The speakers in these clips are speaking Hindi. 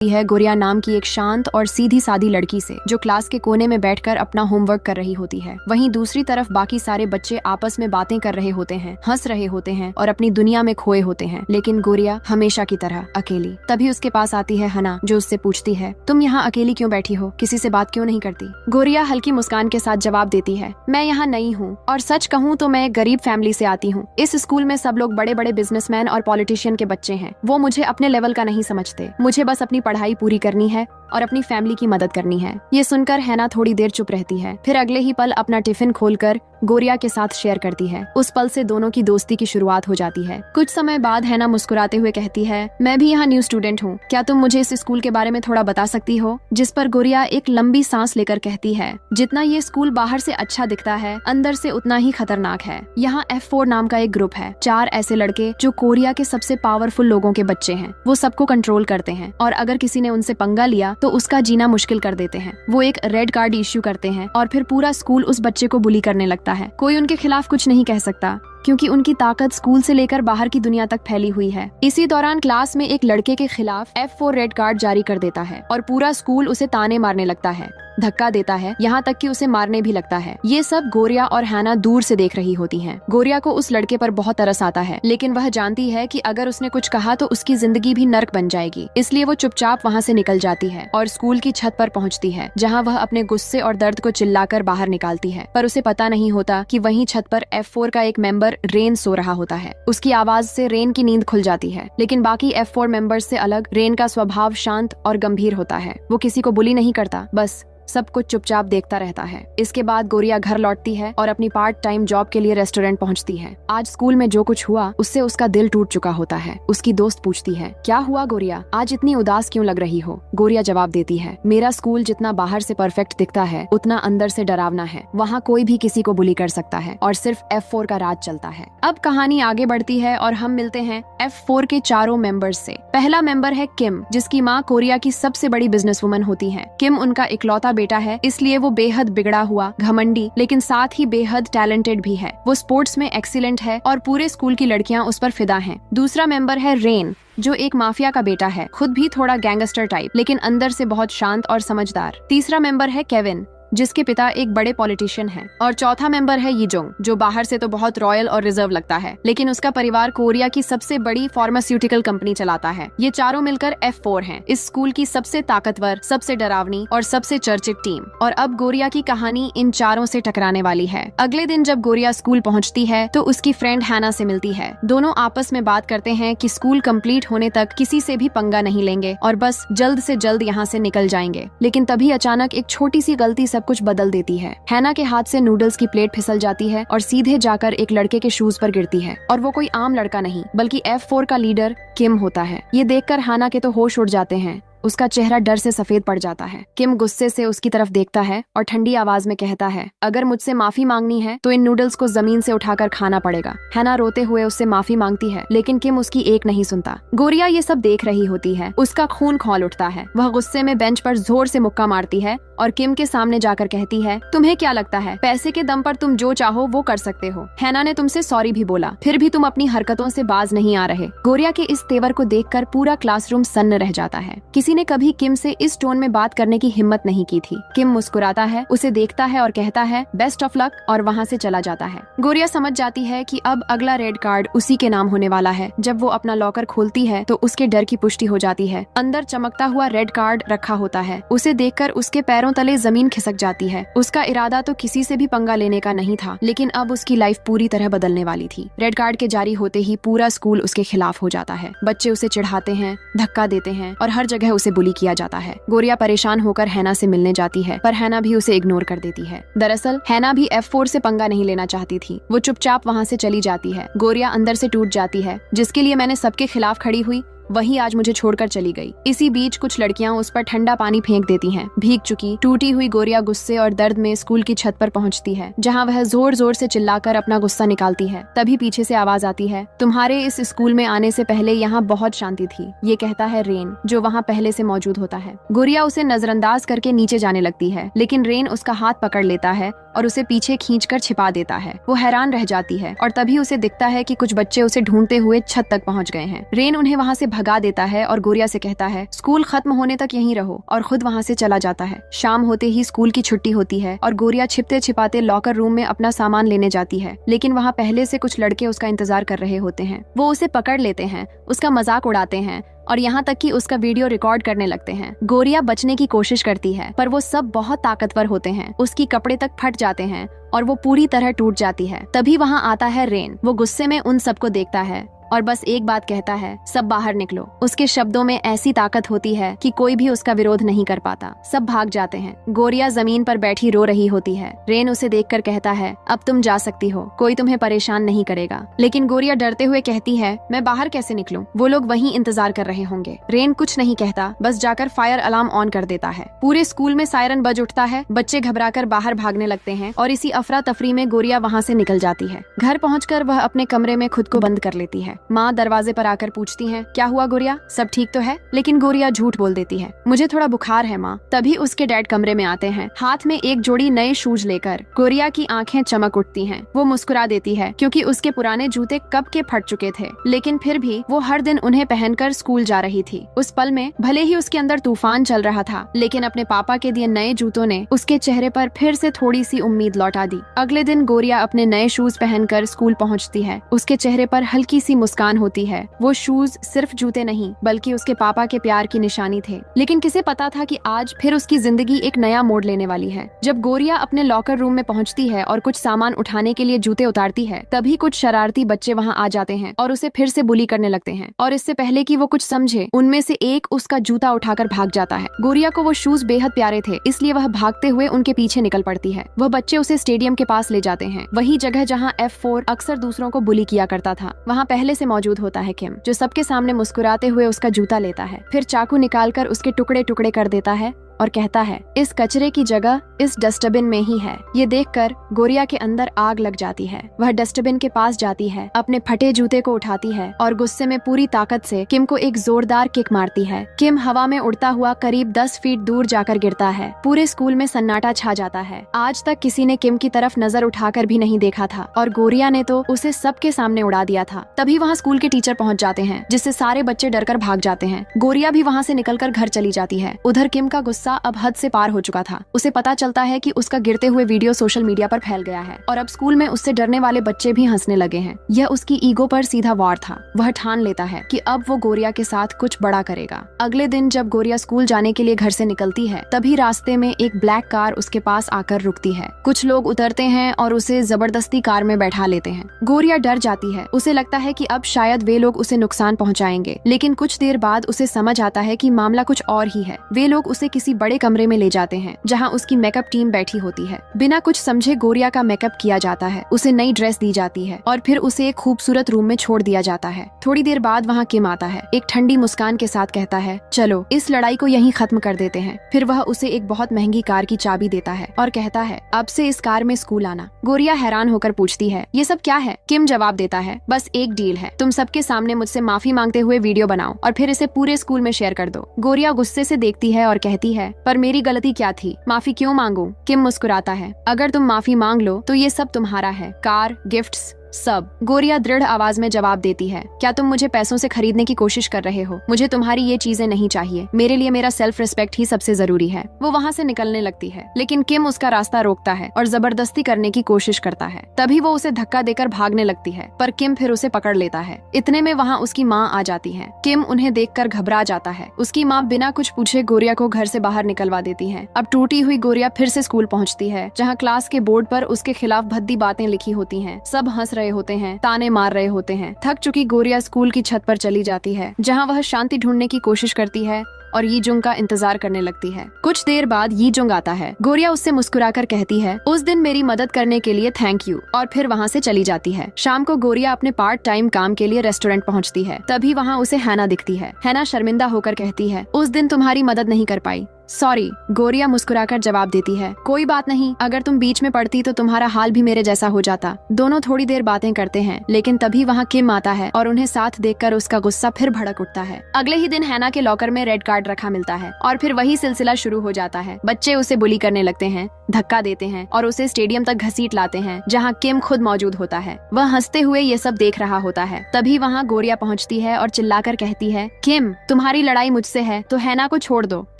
है गोरिया नाम की एक शांत और सीधी सादी लड़की से, जो क्लास के कोने में बैठकर अपना होमवर्क कर रही होती है। वहीं दूसरी तरफ बाकी सारे बच्चे आपस में बातें कर रहे होते हैं, हंस रहे होते हैं और अपनी दुनिया में खोए होते हैं, लेकिन गोरिया हमेशा की तरह अकेली। तभी उसके पास आती है हना, जो उससे पूछती है, तुम यहाँ अकेली क्यों बैठी हो, किसी से बात क्यों नहीं करती? गोरिया हल्की मुस्कान के साथ जवाब देती है, मैं यहाँ नई हूँ और सच कहूँ तो मैं एक गरीब फैमिली से आती हूँ। इस स्कूल में सब लोग बड़े बड़े बिजनेसमैन और पॉलिटिशियन के बच्चे हैं। वो मुझे अपने लेवल का नहीं समझते। मुझे बस अपनी पढ़ाई पूरी करनी है और अपनी फैमिली की मदद करनी है। ये सुनकर हैना थोड़ी देर चुप रहती है, फिर अगले ही पल अपना टिफिन खोलकर गोरिया के साथ शेयर करती है। उस पल से दोनों की दोस्ती की शुरुआत हो जाती है। कुछ समय बाद हैना मुस्कुराते हुए कहती है, मैं भी यहाँ न्यू स्टूडेंट हूँ, क्या तुम मुझे इस स्कूल के बारे में थोड़ा बता सकती हो? जिस पर गोरिया एक लंबी सांस लेकर कहती है, जितना ये स्कूल बाहर से अच्छा दिखता है, अंदर से उतना ही खतरनाक है। यहाँ F4 नाम का एक ग्रुप है, 4 ऐसे लड़के जो कोरिया के सबसे पावरफुल लोगों के बच्चे हैं। वो सबको कंट्रोल करते हैं और अगर किसी ने उनसे पंगा लिया तो उसका जीना मुश्किल कर देते हैं। वो एक रेड कार्ड इश्यू करते हैं और फिर पूरा स्कूल उस बच्चे को बुली करने लगता है। कोई उनके खिलाफ कुछ नहीं कह सकता क्योंकि उनकी ताकत स्कूल से लेकर बाहर की दुनिया तक फैली हुई है। इसी दौरान क्लास में एक लड़के के खिलाफ F4 रेड कार्ड जारी कर देता है और पूरा स्कूल उसे ताने मारने लगता है, धक्का देता है, यहाँ तक कि उसे मारने भी लगता है। ये सब गोरिया और हैना दूर से देख रही होती हैं। गोरिया को उस लड़के पर बहुत तरस आता है, लेकिन वह जानती है कि अगर उसने कुछ कहा तो उसकी जिंदगी भी नर्क बन जाएगी। इसलिए वो चुपचाप वहाँ से निकल जाती है और स्कूल की छत पर पहुँचती है, जहाँ वह अपने गुस्से और दर्द को चिल्लाकर बाहर निकालती है। पर उसे पता नहीं होता कि वहीं छत पर F4 का एक मेंबर रेन सो रहा होता है। उसकी आवाज से रेन की नींद खुल जाती है, लेकिन बाकी F4 मेंबर्स से अलग रेन का स्वभाव शांत और गंभीर होता है। वो किसी को बुली नहीं करता, बस सब कुछ चुपचाप देखता रहता है। इसके बाद गोरिया घर लौटती है और अपनी पार्ट टाइम जॉब के लिए रेस्टोरेंट पहुंचती है। आज स्कूल में जो कुछ हुआ उससे उसका दिल टूट चुका होता है। उसकी दोस्त पूछती है, क्या हुआ गोरिया, आज इतनी उदास क्यों लग रही हो? गोरिया जवाब देती है, मेरा स्कूल जितना बाहर से परफेक्ट दिखता है उतना अंदर से डरावना है। वहाँ कोई भी किसी को बुली कर सकता है और सिर्फ F4 का राज चलता है। अब कहानी आगे बढ़ती है और हम मिलते हैं F4 के चारों मेंबर्स से। पहला मेंबर है किम, जिसकी माँ कोरिया की सबसे बड़ी बिजनेस वुमन होती है। किम उनका इकलौता बेटा है, इसलिए वो बेहद बिगड़ा हुआ, घमंडी, लेकिन साथ ही बेहद टैलेंटेड भी है। वो स्पोर्ट्स में एक्सीलेंट है और पूरे स्कूल की लड़कियां उस पर फिदा हैं। दूसरा मेंबर है रेन, जो एक माफिया का बेटा है, खुद भी थोड़ा गैंगस्टर टाइप, लेकिन अंदर से बहुत शांत और समझदार। तीसरा मेंबर है केविन, जिसके पिता एक बड़े पॉलिटिशियन हैं। और चौथा मेंबर है यीजोंग, जो बाहर से तो बहुत रॉयल और रिजर्व लगता है, लेकिन उसका परिवार कोरिया की सबसे बड़ी फार्मास्यूटिकल कंपनी चलाता है। ये चारों मिलकर F4 हैं, इस स्कूल की सबसे ताकतवर, सबसे डरावनी और सबसे चर्चित टीम। और अब गोरिया की कहानी इन चारों से टकराने वाली है। अगले दिन जब गोरिया स्कूल पहुंचती है तो उसकी फ्रेंड हैना से मिलती है। दोनों आपस में बात करते हैं कि स्कूल कंप्लीट होने तक किसी से भी पंगा नहीं लेंगे और बस जल्द से जल्द यहाँ से निकल जाएंगे। लेकिन तभी अचानक एक छोटी सी गलती सब कुछ बदल देती है। हैना के हाथ से नूडल्स की प्लेट फिसल जाती है और सीधे जाकर एक लड़के के शूज पर गिरती है। और वो कोई आम लड़का नहीं, बल्कि F4 का लीडर किम होता है। ये देखकर हैना के तो होश उड़ जाते हैं। उसका चेहरा डर से सफेद पड़ जाता है। किम गुस्से से उसकी तरफ देखता है और ठंडी आवाज में कहता है, अगर मुझसे माफी मांगनी है तो इन नूडल्स को जमीन से उठाकर खाना पड़ेगा। हैना रोते हुए उससे माफी मांगती है, लेकिन किम उसकी एक नहीं सुनता। गोरिया ये सब देख रही होती है। उसका खून खौल उठता है। वह गुस्से में बेंच पर जोर से मुक्का मारती है और किम के सामने जाकर कहती है, तुम्हें क्या लगता है पैसे के दम पर तुम जो चाहो वो कर सकते हो? हैना ने तुमसे सॉरी भी बोला, फिर भी तुम अपनी हरकतों से बाज नहीं आ रहे। गोरिया के इस तेवर को देखकर पूरा क्लासरूम सन्न रह जाता है। किसी ने कभी किम से इस टोन में बात करने की हिम्मत नहीं की थी। किम मुस्कुराता है, उसे देखता है और कहता है, बेस्ट ऑफ लक, और वहाँ से चला जाता है। गोरिया समझ जाती है कि अब अगला रेड कार्ड उसी के नाम होने वाला है। जब वो अपना लॉकर खोलती है तो उसके डर की पुष्टि हो जाती है। अंदर चमकता हुआ रेड कार्ड रखा होता है। उसे देखकर उसके पैरों तले जमीन खिसक जाती है। उसका इरादा तो किसी से भी पंगा लेने का नहीं था, लेकिन अब उसकी लाइफ पूरी तरह बदलने वाली थी। रेड कार्ड के जारी होते ही पूरा स्कूल उसके खिलाफ हो जाता है। बच्चे उसे चिढ़ाते हैं, धक्का देते हैं और हर जगह उसे बुली किया जाता है। गोरिया परेशान होकर हैना से मिलने जाती है, पर हैना भी उसे इग्नोर कर देती है। दरअसल हैना भी F4 से पंगा नहीं लेना चाहती थी। वो चुपचाप वहाँ से चली जाती है। गोरिया अंदर से टूट जाती है। जिसके लिए मैंने सबके खिलाफ खड़ी हुई, वही आज मुझे छोड़कर चली गई। इसी बीच कुछ लड़कियां उस पर ठंडा पानी फेंक देती हैं। भीग चुकी टूटी हुई गोरिया गुस्से और दर्द में स्कूल की छत पर पहुंचती है, जहां वह जोर जोर से चिल्लाकर अपना गुस्सा निकालती है। तभी पीछे से आवाज आती है, तुम्हारे इस स्कूल में आने से पहले यहाँ बहुत शांति थी। ये कहता है रेन, जो वहाँ पहले से मौजूद होता है। गोरिया उसे नजरअंदाज करके नीचे जाने लगती है, लेकिन रेन उसका हाथ पकड़ लेता है और उसे पीछे खींचकर छिपा देता है। वो हैरान रह जाती है और तभी उसे दिखता है कि कुछ बच्चे उसे ढूंढते हुए छत तक पहुंच गए हैं। रेन उन्हें वहां से भगा देता है और गोरिया से कहता है स्कूल खत्म होने तक यहीं रहो, और खुद वहाँ से चला जाता है। शाम होते ही स्कूल की छुट्टी होती है और गोरिया छिपते छिपाते लॉकर रूम में अपना सामान लेने जाती है, लेकिन वहाँ पहले से कुछ लड़के उसका इंतजार कर रहे होते हैं। वो उसे पकड़ लेते हैं, उसका मजाक उड़ाते हैं और यहाँ तक कि उसका वीडियो रिकॉर्ड करने लगते हैं। गोरिया बचने की कोशिश करती है पर वो सब बहुत ताकतवर होते हैं, उसकी कपड़े तक फट जाते हैं और वो पूरी तरह टूट जाती है। तभी वहाँ आता है रेन। वो गुस्से में उन सबको देखता है और बस एक बात कहता है, सब बाहर निकलो। उसके शब्दों में ऐसी ताकत होती है कि कोई भी उसका विरोध नहीं कर पाता। सब भाग जाते हैं। गोरिया जमीन पर बैठी रो रही होती है। रेन उसे देखकर कहता है, अब तुम जा सकती हो, कोई तुम्हें परेशान नहीं करेगा। लेकिन गोरिया डरते हुए कहती है, मैं बाहर कैसे निकलूं? वो लोग वहीं इंतजार कर रहे होंगे। रेन कुछ नहीं कहता, बस जाकर फायर अलार्म ऑन कर देता है। पूरे स्कूल में सायरन बज उठता है। बच्चे घबराकर बाहर भागने लगते हैं और इसी अफरा तफरी में गोरिया वहाँ से निकल जाती है। घर पहुँचकर वह अपने कमरे में खुद को बंद कर लेती है। माँ दरवाजे पर आकर पूछती हैं, क्या हुआ गोरिया, सब ठीक तो है? लेकिन गोरिया झूठ बोल देती है, मुझे थोड़ा बुखार है माँ। तभी उसके डैड कमरे में आते हैं, हाथ में एक जोड़ी नए शूज लेकर। गोरिया की आंखें चमक उठती हैं। वो मुस्कुरा देती है क्योंकि उसके पुराने जूते कब के फट चुके थे, लेकिन फिर भी वो हर दिन उन्हें पहनकर स्कूल जा रही थी। उस पल में भले ही उसके अंदर तूफान चल रहा था, लेकिन अपने पापा के दिए नए जूतों ने उसके चेहरे पर फिर से थोड़ी सी उम्मीद लौटा दी। अगले दिन गोरिया अपने नए शूज पहनकर स्कूल पहुँचती है। उसके चेहरे पर हल्की सी मुस्कान होती है। वो शूज सिर्फ जूते नहीं बल्कि उसके पापा के प्यार की निशानी थे। लेकिन किसे पता था कि आज फिर उसकी जिंदगी एक नया मोड़ लेने वाली है। जब गोरिया अपने लॉकर रूम में पहुंचती है और कुछ सामान उठाने के लिए जूते उतारती है, तभी कुछ शरारती बच्चे वहां आ जाते हैं और उसे फिर से बुली करने लगते हैं। और इससे पहले कि वो कुछ समझे, उनमें से एक उसका जूता उठाकर भाग जाता है। गोरिया को वो शूज बेहद प्यारे थे, इसलिए वह भागते हुए उनके पीछे निकल पड़ती है। वह बच्चे उसे स्टेडियम के पास ले जाते हैं, वही जगह जहाँ F4 अक्सर दूसरों को बुली किया करता था। वहाँ पहले से मौजूद होता है किम, जो सबके सामने मुस्कुराते हुए उसका जूता लेता है, फिर चाकू निकालकर उसके टुकड़े टुकड़े कर देता है और कहता है, इस कचरे की जगह इस डस्टबिन में ही है। ये देखकर गोरिया के अंदर आग लग जाती है। वह डस्टबिन के पास जाती है, अपने फटे जूते को उठाती है और गुस्से में पूरी ताकत से किम को एक जोरदार किक मारती है। किम हवा में उड़ता हुआ करीब 10 फीट दूर जाकर गिरता है। पूरे स्कूल में सन्नाटा छा जाता है। आज तक किसी ने किम की तरफ नजर उठाकर भी नहीं देखा था और गोरिया ने तो उसे सबके सामने उड़ा दिया था। तभी वहाँ स्कूल के टीचर पहुँच जाते हैं, जिससे सारे बच्चे डरकर भाग जाते हैं। गोरिया भी वहाँ से निकलकर घर चली जाती है। उधर किम का गुस्सा अब हद से पार हो चुका था। उसे पता चलता है कि उसका गिरते हुए वीडियो सोशल मीडिया पर फैल गया है और अब स्कूल में उससे डरने वाले बच्चे भी हंसने लगे हैं। यह उसकी ईगो पर सीधा वार था। वह ठान लेता है कि अब वो गोरिया के साथ कुछ बड़ा करेगा। अगले दिन जब गोरिया स्कूल जाने के लिए घर से निकलती है, तभी रास्ते में एक ब्लैक कार उसके पास आकर रुकती है। कुछ लोग उतरते हैं और उसे जबरदस्ती कार में बैठा लेते हैं। गोरिया डर जाती है। उसे लगता है कि अब शायद वे लोग उसे नुकसान पहुंचाएंगे, लेकिन कुछ देर बाद उसे समझ आता है कि मामला कुछ और ही है। वे लोग उसे किसी बड़े कमरे में ले जाते हैं जहां उसकी मेकअप टीम बैठी होती है। बिना कुछ समझे गोरिया का मेकअप किया जाता है, उसे नई ड्रेस दी जाती है और फिर उसे एक खूबसूरत रूम में छोड़ दिया जाता है। थोड़ी देर बाद वहां किम आता है। एक ठंडी मुस्कान के साथ कहता है, चलो इस लड़ाई को यहीं खत्म कर देते हैं। फिर वह उसे एक बहुत महंगी कार की चाबी देता है और कहता है, अब से इस कार में स्कूल आना। गोरिया हैरान होकर पूछती है, ये सब क्या है? किम जवाब देता है, बस एक डील है, तुम सबके सामने मुझसे माफी मांगते हुए वीडियो बनाओ और फिर इसे पूरे स्कूल में शेयर कर दो। गोरिया गुस्से से देखती है और कहती है, पर मेरी गलती क्या थी? माफी क्यों मांगूं? किम मुस्कुराता है, अगर तुम माफी मांग लो तो ये सब तुम्हारा है, कार, गिफ्ट्स, सब। गोरिया दृढ़ आवाज में जवाब देती है, क्या तुम मुझे पैसों से खरीदने की कोशिश कर रहे हो? मुझे तुम्हारी ये चीजें नहीं चाहिए। मेरे लिए मेरा सेल्फ रिस्पेक्ट ही सबसे जरूरी है। वो वहाँ से निकलने लगती है, लेकिन किम उसका रास्ता रोकता है और जबरदस्ती करने की कोशिश करता है। तभी वो उसे धक्का देकर भागने लगती है, पर किम फिर उसे पकड़ लेता है। इतने में वहाँ उसकी माँ आ जाती है। किम उन्हें देखकर घबरा जाता है। उसकी माँ बिना कुछ पूछे गोरिया को घर से बाहर निकलवा देती है। अब टूटी हुई गोरिया फिर से स्कूल पहुँचती है, जहाँ क्लास के बोर्ड पर उसके खिलाफ भद्दी बातें लिखी होती है। सब हंस रहे होते हैं, ताने मार रहे होते हैं। थक चुकी गोरिया स्कूल की छत पर चली जाती है, जहां वह शांति ढूंढने की कोशिश करती है और यीजुंग का इंतजार करने लगती है। कुछ देर बाद यीजुंग आता है। गोरिया उससे मुस्कुराकर कहती है, उस दिन मेरी मदद करने के लिए थैंक यू, और फिर वहाँ से चली जाती है। शाम को गोरिया अपने पार्ट टाइम काम के लिए रेस्टोरेंट पहुँचती है। तभी वहाँ उसे हैना दिखती है। हैना शर्मिंदा होकर कहती है, उस दिन तुम्हारी मदद नहीं कर पाई, सॉरी, गोरिया मुस्कुराकर जवाब देती है। कोई बात नहीं, अगर तुम बीच में पड़ती तो तुम्हारा हाल भी मेरे जैसा हो जाता। दोनों थोड़ी देर बातें करते हैं, लेकिन तभी वहाँ किम आता है और उन्हें साथ देखकर उसका गुस्सा फिर भड़क उठता है। अगले ही दिन हैना के लॉकर में रेड कार्ड रखा मिलता है और फिर वही सिलसिला शुरू हो जाता है। बच्चे उसे बुली करने लगते हैं, धक्का देते हैं और उसे स्टेडियम तक घसीट लाते हैं, जहाँ किम खुद मौजूद होता है। वह हंसते हुए ये सब देख रहा होता है। तभी वहाँ गोरिया पहुँचती है और चिल्लाकर कहती है, किम, तुम्हारी लड़ाई मुझसे है तो हैना को छोड़ दो।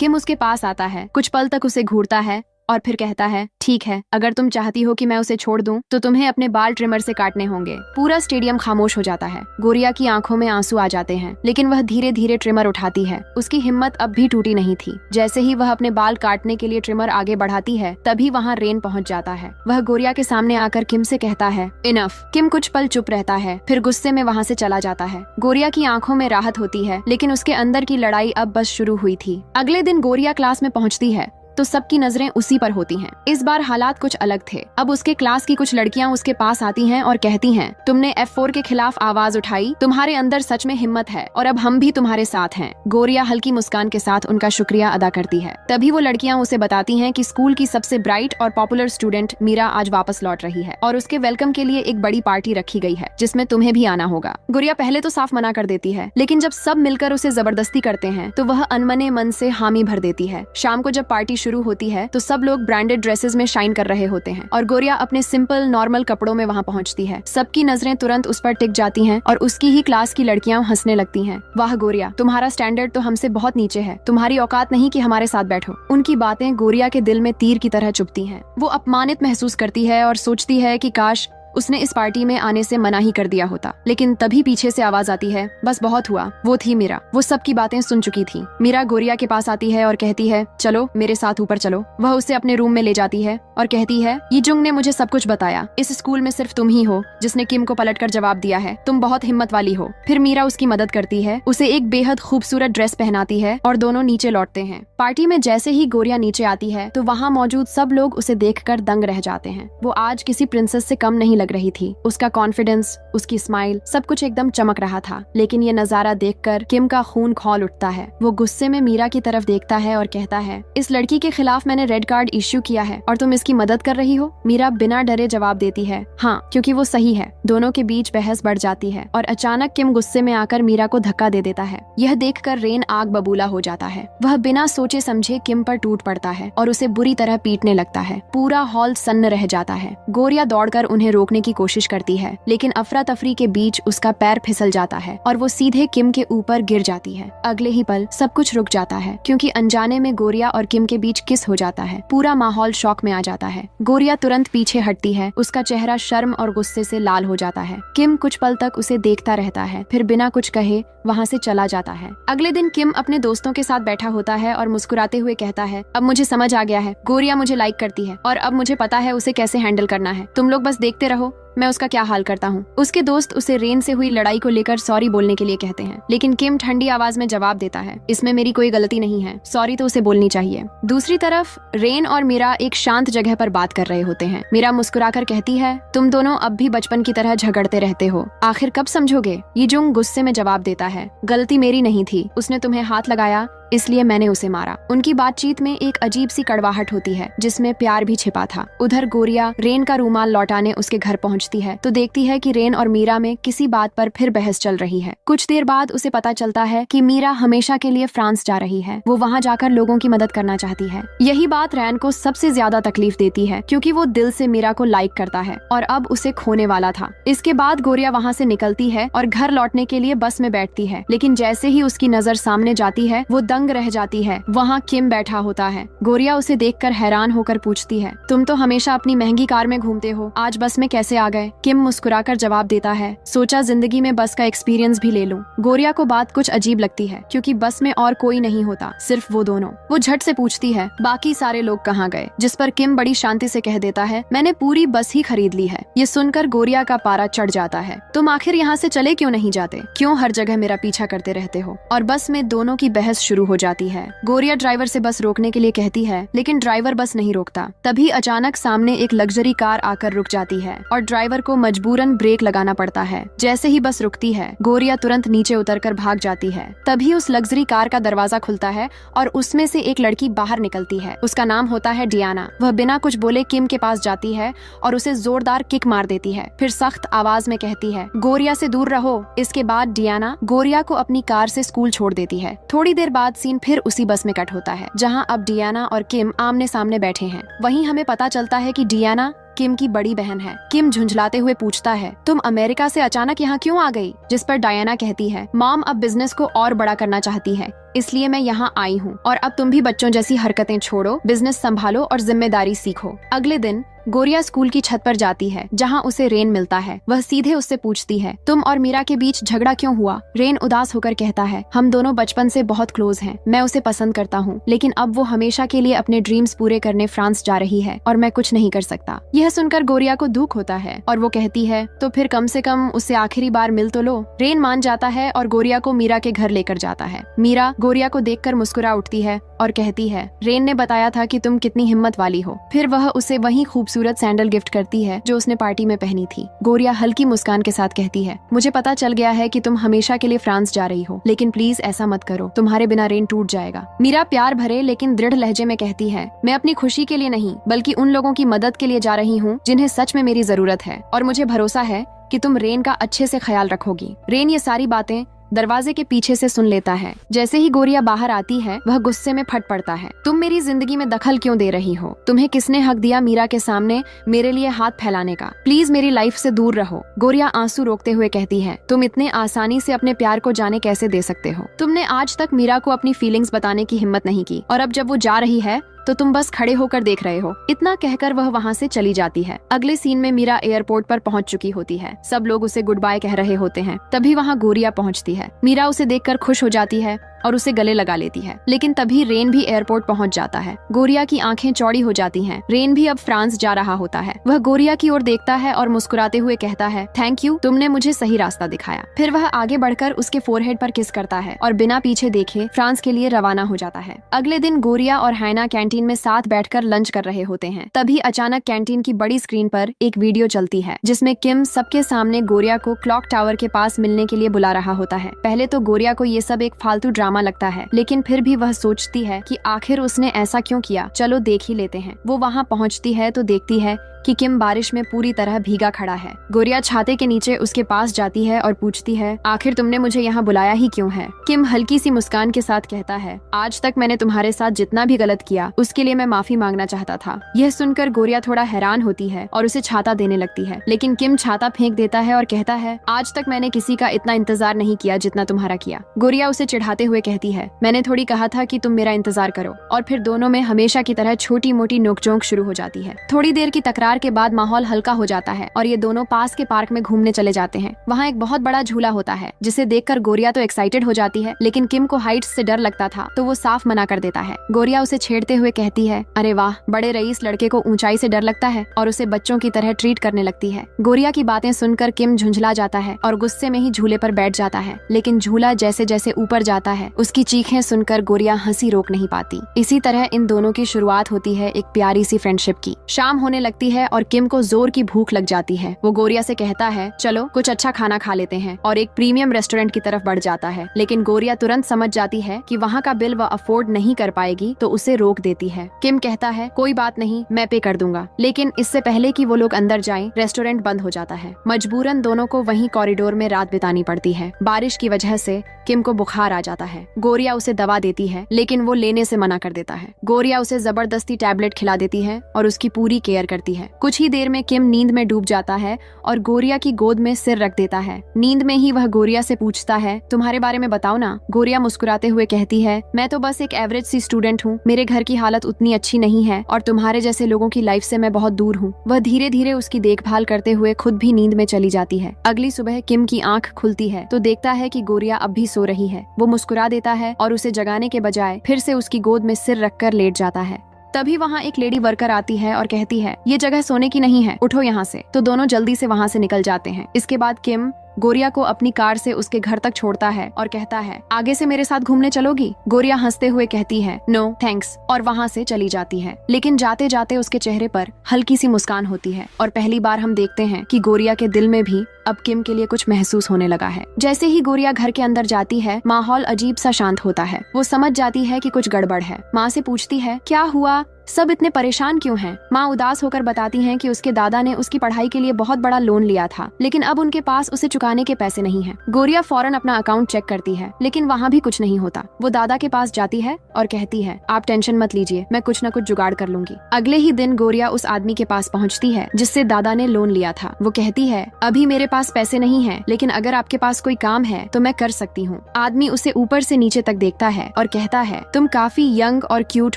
किम उसके पास आता है, कुछ पल तक उसे घूरता है और फिर कहता है, ठीक है, अगर तुम चाहती हो कि मैं उसे छोड़ दूं, तो तुम्हें अपने बाल ट्रिमर से काटने होंगे। पूरा स्टेडियम खामोश हो जाता है। गोरिया की आंखों में आंसू आ जाते हैं, लेकिन वह धीरे धीरे ट्रिमर उठाती है। उसकी हिम्मत अब भी टूटी नहीं थी। जैसे ही वह अपने बाल काटने के लिए ट्रिमर आगे बढ़ाती है, तभी वहाँ रेन पहुँच जाता है। वह गोरिया के सामने आकर किम से कहता है, इनफ। किम कुछ पल चुप रहता है, फिर गुस्से में वहाँ से चला जाता है। गोरिया की आंखों में राहत होती है, लेकिन उसके अंदर की लड़ाई अब बस शुरू हुई थी। अगले दिन गोरिया क्लास में पहुँचती है तो सबकी नजरें उसी पर होती हैं। इस बार हालात कुछ अलग थे। अब उसके क्लास की कुछ लड़कियां उसके पास आती हैं और कहती हैं, तुमने F4 के खिलाफ आवाज उठाई, तुम्हारे अंदर सच में हिम्मत है और अब हम भी तुम्हारे साथ हैं। गोरिया हल्की मुस्कान के साथ उनका शुक्रिया अदा करती है। तभी वो लड़कियां उसे बताती हैं कि स्कूल की सबसे ब्राइट और पॉपुलर स्टूडेंट मीरा आज वापस लौट रही है और उसके वेलकम के लिए एक बड़ी पार्टी रखी गई है, जिसमें तुम्हें भी आना होगा। गोरिया पहले तो साफ मना कर देती है, लेकिन जब सब मिलकर उसे जबरदस्ती करते हैं तो वह अनमने मन से हामी भर देती है। शाम को जब पार्टी शुरू होती है तो सब लोग ब्रांडेड ड्रेसेस में शाइन कर रहे होते हैं और गोरिया अपने सिंपल नॉर्मल कपड़ों में वहां पहुंचती है। सबकी नजरें तुरंत उस पर टिक जाती हैं और उसकी ही क्लास की लड़कियां हंसने लगती हैं। वाह गोरिया, तुम्हारा स्टैंडर्ड तो हमसे बहुत नीचे है, तुम्हारी औकात नहीं कि हमारे साथ बैठो। उनकी बातें गोरिया के दिल में तीर की तरह चुभती हैं। वो अपमानित महसूस करती है और सोचती है कि काश उसने इस पार्टी में आने से मना ही कर दिया होता। लेकिन तभी पीछे से आवाज आती है, बस बहुत हुआ। वो थी मीरा। वो सबकी बातें सुन चुकी थी। मीरा गोरिया के पास आती है और कहती है, चलो मेरे साथ ऊपर चलो। वह उसे अपने रूम में ले जाती है और कहती है, यीजुंग ने मुझे सब कुछ बताया। इस स्कूल में सिर्फ तुम ही हो जिसने किम को पलटकर जवाब दिया है। तुम बहुत हिम्मत वाली हो। फिर मीरा उसकी मदद करती है, उसे एक बेहद खूबसूरत ड्रेस पहनाती है और दोनों नीचे लौटते हैं। पार्टी में जैसे ही गोरिया नीचे आती है तो वहाँ मौजूद सब लोग उसे देखकर दंग रह जाते हैं। वो आज किसी प्रिंसेस से कम नहीं लग रही थी। उसका कॉन्फिडेंस, उसकी स्माइल, सब कुछ एकदम चमक रहा था। लेकिन ये नजारा देखकर किम का खून खौल उठता है। वो गुस्से में मीरा की तरफ देखता है और कहता है, इस लड़की के खिलाफ मैंने रेड कार्ड इश्यू किया है और तुम इसकी मदद कर रही हो। मीरा बिना डरे जवाब देती है, हाँ, क्योंकि वो सही है। दोनों के बीच बहस बढ़ जाती है और अचानक किम गुस्से में आकर मीरा को धक्का दे देता है। यह देखकर रेन आग बबूला हो जाता है। वह बिना सोचे समझे किम पर टूट पड़ता है और उसे बुरी तरह पीटने लगता है। पूरा हॉल सन्न रह जाता है। गोरिया दौड़कर उन्हें रोकने की कोशिश करती है, लेकिन अफरा तफरी के बीच उसका पैर फिसल जाता है और वो सीधे किम के ऊपर गिर जाती है। अगले ही पल सब कुछ रुक जाता है, क्योंकि अनजाने में गोरिया और किम के बीच किस हो जाता है। पूरा माहौल शॉक में आ जाता है। गोरिया तुरंत पीछे हटती है। उसका चेहरा शर्म और गुस्से से लाल हो जाता है। किम कुछ पल तक उसे देखता रहता है, फिर बिना कुछ कहे वहाँ से चला जाता है। अगले दिन किम अपने दोस्तों के साथ बैठा होता है और मुस्कुराते हुए कहता है, अब मुझे समझ आ गया है, गोरिया मुझे लाइक करती है और अब मुझे पता है उसे कैसे हैंडल करना है। तुम लोग बस देखते रहो, मैं उसका क्या हाल करता हूँ। उसके दोस्त उसे रेन से हुई लड़ाई को लेकर सॉरी बोलने के लिए कहते हैं, लेकिन किम ठंडी आवाज में जवाब देता है, इसमें मेरी कोई गलती नहीं है, सॉरी तो उसे बोलनी चाहिए। दूसरी तरफ रेन और मीरा एक शांत जगह पर बात कर रहे होते हैं। मीरा मुस्कुराकर कहती है, तुम दोनों अब भी बचपन की तरह झगड़ते रहते हो, आखिर कब समझोगे। यीजुंग गुस्से में जवाब देता है, गलती मेरी नहीं थी, उसने तुम्हें हाथ लगाया इसलिए मैंने उसे मारा। उनकी बातचीत में एक अजीब सी कड़वाहट होती है, जिसमें प्यार भी छिपा था। उधर गोरिया रेन का रूमाल लौटाने उसके घर पहुंचती है तो देखती है कि रेन और मीरा में किसी बात पर फिर बहस चल रही है। कुछ देर बाद उसे पता चलता है कि मीरा हमेशा के लिए फ्रांस जा रही है। वो वहाँ जाकर लोगों की मदद करना चाहती है। यही बात रैन को सबसे ज्यादा तकलीफ देती है, क्योंकि वो दिल से मीरा को लाइक करता है और अब उसे खोने वाला था। इसके बाद गोरिया वहाँ से निकलती है और घर लौटने के लिए बस में बैठती है, लेकिन जैसे ही उसकी नजर सामने जाती है वो दंग रह जाती है। वहाँ किम बैठा होता है। गोरिया उसे देखकर हैरान होकर पूछती है, तुम तो हमेशा अपनी महंगी कार में घूमते हो, आज बस में कैसे आ गए। किम मुस्कुराकर जवाब देता है, सोचा जिंदगी में बस का एक्सपीरियंस भी ले लूं। गोरिया को बात कुछ अजीब लगती है, क्योंकि बस में और कोई नहीं होता, सिर्फ वो दोनों। वो झट से पूछती है, बाकी सारे लोग कहाँ गए, जिस पर किम बड़ी शांति से कह देता है, मैंने पूरी बस ही खरीद ली है। ये सुनकर गोरिया का पारा चढ़ जाता है, तुम आखिर यहाँ से चले क्यों नहीं जाते, क्यों हर जगह मेरा पीछा करते रहते हो। और बस में दोनों की बहस शुरू हो जाती है। गोरिया ड्राइवर से बस रोकने के लिए कहती है, लेकिन ड्राइवर बस नहीं रोकता। तभी अचानक सामने एक लग्जरी कार आकर रुक जाती है और ड्राइवर को मजबूरन ब्रेक लगाना पड़ता है। जैसे ही बस रुकती है, गोरिया तुरंत नीचे उतरकर भाग जाती है। तभी उस लग्जरी कार का दरवाजा खुलता है और उसमें से एक लड़की बाहर निकलती है। उसका नाम होता है डियाना। वह बिना कुछ बोले किम के पास जाती है और उसे जोरदार किक मार देती है। फिर सख्त आवाज में कहती है, गोरिया से दूर रहो। इसके बाद डियाना गोरिया को अपनी कार से स्कूल छोड़ देती है। थोड़ी देर बाद सीन फिर उसी बस में कट होता है, जहाँ अब डियाना और किम आमने सामने बैठे हैं। वहीं हमें पता चलता है कि डियाना किम की बड़ी बहन है। किम झुंझलाते हुए पूछता है, तुम अमेरिका से अचानक यहाँ क्यों आ गई? जिस पर डायना कहती है, मॉम अब बिजनेस को और बड़ा करना चाहती है, इसलिए मैं यहाँ आई हूँ और अब तुम भी बच्चों जैसी हरकतें छोड़ो, बिजनेस संभालो और जिम्मेदारी सीखो। अगले दिन गोरिया स्कूल की छत पर जाती है, जहाँ उसे रेन मिलता है। वह सीधे उससे पूछती है, तुम और मीरा के बीच झगड़ा क्यों हुआ? रेन उदास होकर कहता है, हम दोनों बचपन से बहुत क्लोज हैं। मैं उसे पसंद करता हूँ, लेकिन अब वो हमेशा के लिए अपने ड्रीम्स पूरे करने फ्रांस जा रही है और मैं कुछ नहीं कर सकता। यह सुनकर गोरिया को दुख होता है और वो कहती है, तो फिर कम से कम उससे आखिरी बार मिल तो लो। रेन मान जाता है और गोरिया को मीरा के घर लेकर जाता है। मीरा गोरिया को देखकर मुस्कुरा उठती है और कहती है, रेन ने बताया था कि तुम कितनी हिम्मत वाली हो। फिर वह उसे वही खूबसूरत सैंडल गिफ्ट करती है जो उसने पार्टी में पहनी थी। गोरिया हल्की मुस्कान के साथ कहती है, मुझे पता चल गया है कि तुम हमेशा के लिए फ्रांस जा रही हो, लेकिन प्लीज ऐसा मत करो, तुम्हारे बिना रेन टूट जाएगा। मीरा प्यार भरे लेकिन दृढ़ लहजे में कहती है, मैं अपनी खुशी के लिए नहीं बल्कि उन लोगों की मदद के लिए जा रही हूँ जिन्हें सच में मेरी जरूरत है, और मुझे भरोसा है कि तुम रेन का अच्छे से ख्याल रखोगी। रेन ये सारी बातें दरवाजे के पीछे से सुन लेता है। जैसे ही गोरिया बाहर आती है, वह गुस्से में फट पड़ता है, तुम मेरी जिंदगी में दखल क्यों दे रही हो? तुम्हें किसने हक दिया मीरा के सामने मेरे लिए हाथ फैलाने का? प्लीज मेरी लाइफ से दूर रहो। गोरिया आंसू रोकते हुए कहती है, तुम इतने आसानी से अपने प्यार को जाने कैसे दे सकते हो? तुमने आज तक मीरा को अपनी फीलिंग्स बताने की हिम्मत नहीं की, और अब जब वो जा रही है तो तुम बस खड़े होकर देख रहे हो। इतना कहकर वह वहाँ से चली जाती है। अगले सीन में मीरा एयरपोर्ट पर पहुँच चुकी होती है। सब लोग उसे गुड बाय कह रहे होते हैं। तभी वहाँ गोरिया पहुँचती है। मीरा उसे देखकर खुश हो जाती है और उसे गले लगा लेती है, लेकिन तभी रेन भी एयरपोर्ट पहुंच जाता है। गोरिया की आंखें चौड़ी हो जाती हैं। रेन भी अब फ्रांस जा रहा होता है। वह गोरिया की ओर देखता है और मुस्कुराते हुए कहता है, थैंक यू, तुमने मुझे सही रास्ता दिखाया। फिर वह आगे बढ़कर उसके फोरहेड पर किस करता है और बिना पीछे देखे फ्रांस के लिए रवाना हो जाता है। अगले दिन गोरिया और हैना कैंटीन में साथ बैठकर लंच कर रहे होते हैं। तभी अचानक कैंटीन की बड़ी स्क्रीन पर एक वीडियो चलती है, जिसमें किम सबके सामने गोरिया को क्लॉक टावर के पास मिलने के लिए बुला रहा होता है। पहले तो गोरिया को ये सब एक फालतू ड्रामा लगता है, लेकिन फिर भी वह सोचती है कि आखिर उसने ऐसा क्यों किया, चलो देख ही लेते हैं। वो वहाँ पहुँचती है तो देखती है कि किम बारिश में पूरी तरह भीगा खड़ा है। गोरिया छाते के नीचे उसके पास जाती है और पूछती है, आखिर तुमने मुझे यहाँ बुलाया ही क्यों है? किम हल्की सी मुस्कान के साथ कहता है, आज तक मैंने तुम्हारे साथ जितना भी गलत किया उसके लिए मैं माफी मांगना चाहता था। यह सुनकर गोरिया थोड़ा हैरान होती है और उसे छाता देने लगती है, लेकिन किम छाता फेंक देता है और कहता है, आज तक मैंने किसी का इतना इंतजार नहीं किया जितना तुम्हारा किया। गोरिया उसे चिढ़ाते हुए कहती है, मैंने थोड़ी कहा था कि तुम मेरा इंतजार करो। और फिर दोनों में हमेशा की तरह छोटी मोटी नोकझोंक शुरू हो जाती है। थोड़ी देर की तकरार के बाद माहौल हल्का हो जाता है और ये दोनों पास के पार्क में घूमने चले जाते हैं। वहाँ एक बहुत बड़ा झूला होता है, जिसे देखकर गोरिया तो एक्साइटेड हो जाती है, लेकिन किम को हाइट्स से डर लगता था तो वो साफ मना कर देता है। गोरिया उसे छेड़ते हुए कहती है, अरे वाह, बड़े रईस लड़के को ऊंचाई से डर लगता है, और उसे बच्चों की तरह ट्रीट करने लगती है। गोरिया की बातें सुनकर किम झुंझला जाता है और गुस्से में ही झूले पर बैठ जाता है, लेकिन झूला जैसे जैसे ऊपर जाता है उसकी चीखें सुनकर गोरिया हंसी रोक नहीं पाती। इसी तरह इन दोनों की शुरुआत होती है एक प्यारी सी फ्रेंडशिप की। शाम होने लगती है और किम को जोर की भूख लग जाती है। वो गोरिया से कहता है, चलो कुछ अच्छा खाना खा लेते हैं, और एक प्रीमियम रेस्टोरेंट की तरफ बढ़ जाता है। लेकिन गोरिया तुरंत समझ जाती है कि वहाँ का बिल वह अफोर्ड नहीं कर पाएगी, तो उसे रोक देती है। किम कहता है, कोई बात नहीं, मैं पे कर दूंगा। लेकिन इससे पहले कि वो लोग अंदर जाएं, रेस्टोरेंट बंद हो जाता है। मजबूरन दोनों को वहीं कॉरिडोर में रात बितानी पड़ती है। बारिश की वजह से किम को बुखार आ जाता है। गोरिया उसे दवा देती है, लेकिन वो लेने से मना कर देता है। गोरिया उसे जबरदस्ती टैबलेट खिला देती है और उसकी पूरी केयर करती है। कुछ ही देर में किम नींद में डूब जाता है और गोरिया की गोद में सिर रख देता है। नींद में ही वह गोरिया से पूछता है, तुम्हारे बारे में बताओ ना। गोरिया मुस्कुराते हुए कहती है, मैं तो बस एक एवरेज सी स्टूडेंट हूँ, मेरे घर की हालत उतनी अच्छी नहीं है और तुम्हारे जैसे लोगों की लाइफ से मैं बहुत दूर हूँ। वह धीरे धीरे उसकी देखभाल करते हुए खुद भी नींद में चली जाती है। अगली सुबह किम की आंख खुलती है तो देखता है कि गोरिया अब भी सो रही है। वो मुस्कुरा देता है और उसे जगाने के बजाय फिर से उसकी गोद में सिर रखकर लेट जाता है। तभी वहाँ एक लेडी वर्कर आती है और कहती है, ये जगह सोने की नहीं है, उठो यहाँ से। तो दोनों जल्दी से वहाँ से निकल जाते हैं। इसके बाद किम गोरिया को अपनी कार से उसके घर तक छोड़ता है और कहता है, आगे से मेरे साथ घूमने चलोगी? गोरिया हंसते हुए कहती है, नो थैंक्स, और वहाँ से चली जाती है। लेकिन जाते जाते उसके चेहरे पर हल्की सी मुस्कान होती है और पहली बार हम देखते हैं कि गोरिया के दिल में भी अब किम के लिए कुछ महसूस होने लगा है। जैसे ही गोरिया घर के अंदर जाती है, माहौल अजीब सा शांत होता है। वो समझ जाती है कि कुछ गड़बड़ है। माँ से पूछती है, क्या हुआ, सब इतने परेशान क्यों हैं? माँ उदास होकर बताती हैं कि उसके दादा ने उसकी पढ़ाई के लिए बहुत बड़ा लोन लिया था, लेकिन अब उनके पास उसे चुकाने के पैसे नहीं हैं। गोरिया फौरन अपना अकाउंट चेक करती है, लेकिन वहाँ भी कुछ नहीं होता। वो दादा के पास जाती है और कहती है, आप टेंशन मत लीजिए, मैं कुछ न कुछ जुगाड़ कर लूंगी। अगले ही दिन गोरिया उस आदमी के पास पहुँचती है जिससे दादा ने लोन लिया था। वो कहती है, अभी मेरे पास पैसे नहीं है, लेकिन अगर आपके पास कोई काम है तो मैं कर सकती हूँ। आदमी उसे ऊपर से नीचे तक देखता है और कहता है, तुम काफी यंग और क्यूट